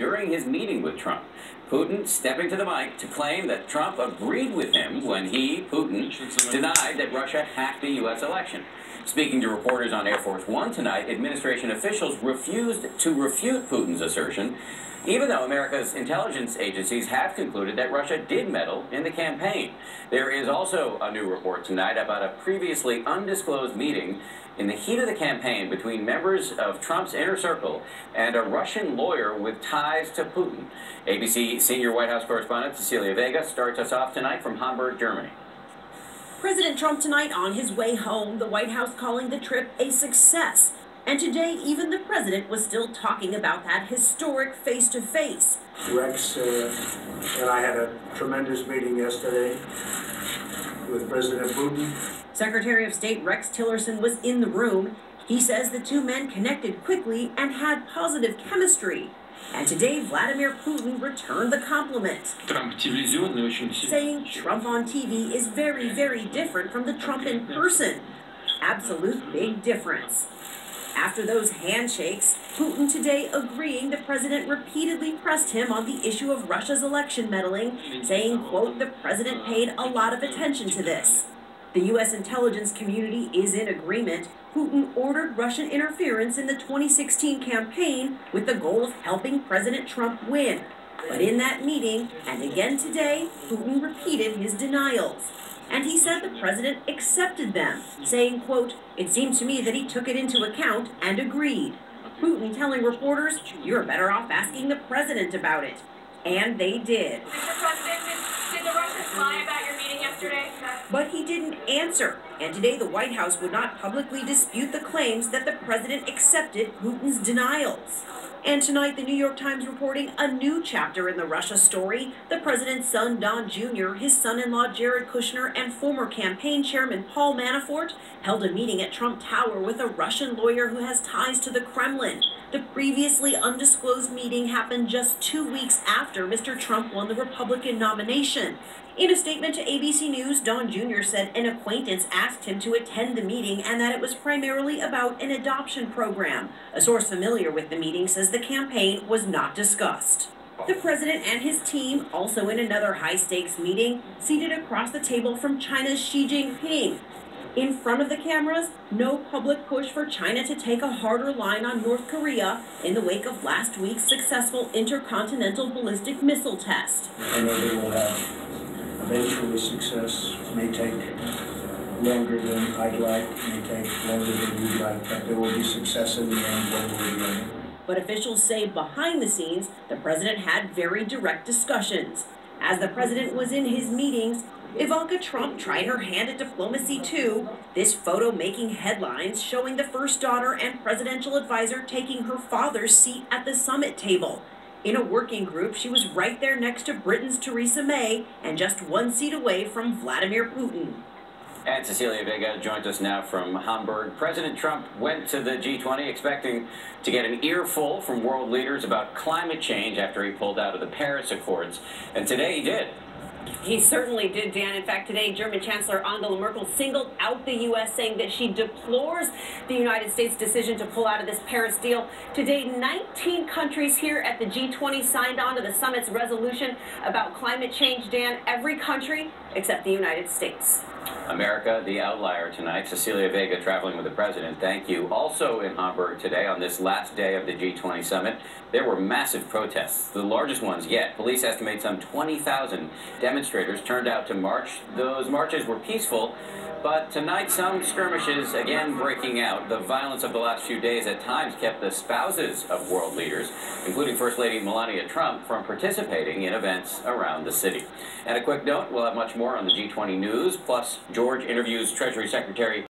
during his meeting with Trump. Putin stepping to the mic to claim that Trump agreed with him when he, Putin, denied that Russia hacked the U.S. election. Speaking to reporters on Air Force One tonight, administration officials refused to refute Putin's assertion, even though America's intelligence agencies have concluded that Russia did meddle in the campaign. There is also a new report tonight about a previously undisclosed meeting in the heat of the campaign between members of Trump's inner circle and a Russian lawyer with ties to Putin. ABC senior White House correspondent Cecilia Vega starts us off tonight from Hamburg, Germany. President Trump tonight on his way home, the White House calling the trip a success. And today, even the president was still talking about that historic face-to-face. Rex and I had a tremendous meeting yesterday with President Putin. Secretary of State Rex Tillerson was in the room. He says the two men connected quickly and had positive chemistry. And today, Vladimir Putin returned the compliment, saying Trump on TV is very, very different from the Trump in person. Absolute big difference. After those handshakes, Putin today agreeing the president repeatedly pressed him on the issue of Russia's election meddling, saying, quote, the president paid a lot of attention to this. The U.S. intelligence community is in agreement. Putin ordered Russian interference in the 2016 campaign with the goal of helping President Trump win. But in that meeting, and again today, Putin repeated his denials. And he said the president accepted them, saying, quote, it seemed to me that he took it into account and agreed. Putin telling reporters, you're better off asking the president about it. And they did. Mr. President, did the Russians lie about your meeting yesterday? But he didn't answer. And today the White House would not publicly dispute the claims that the president accepted Putin's denials. And tonight, the New York Times reporting a new chapter in the Russia story. The president's son, Don Jr., his son-in-law, Jared Kushner, and former campaign chairman Paul Manafort held a meeting at Trump Tower with a Russian lawyer who has ties to the Kremlin. The previously undisclosed meeting happened just 2 weeks after Mr. Trump won the Republican nomination. In a statement to ABC News, Don Jr. said an acquaintance asked him to attend the meeting and that it was primarily about an adoption program. A source familiar with the meeting says the campaign was not discussed. The president and his team, also in another high-stakes meeting, seated across the table from China's Xi Jinping. In front of the cameras, no public push for China to take a harder line on North Korea in the wake of last week's successful intercontinental ballistic missile test. I know they will have eventually success. It may take longer than I'd like, it may take longer than you'd like, but there will be success in the end one way or the other. But officials say behind the scenes, the president had very direct discussions. As the president was in his meetings, Ivanka Trump tried her hand at diplomacy too. This photo making headlines showing the first daughter and presidential advisor taking her father's seat at the summit table. In a working group, she was right there next to Britain's Theresa May and just one seat away from Vladimir Putin. And Cecilia Vega joins us now from Hamburg. President Trump went to the G20 expecting to get an earful from world leaders about climate change after he pulled out of the Paris Accords. And today he did. He certainly did, Dan. In fact, today, German Chancellor Angela Merkel singled out the U.S., saying that she deplores the United States' decision to pull out of this Paris deal. Today, 19 countries here at the G20 signed on to the summit's resolution about climate change, Dan. Every country except the United States. America, the outlier tonight. Cecilia Vega traveling with the president. Thank you. Also in Hamburg today, on this last day of the G20 summit, there were massive protests, the largest ones yet. Police estimate some 20,000 demonstrators turned out to march. Those marches were peaceful, but tonight some skirmishes again breaking out. The violence of the last few days at times kept the spouses of world leaders, including First Lady Melania Trump, from participating in events around the city. And a quick note, we'll have much more on the G20 news, plus George interviews Treasury Secretary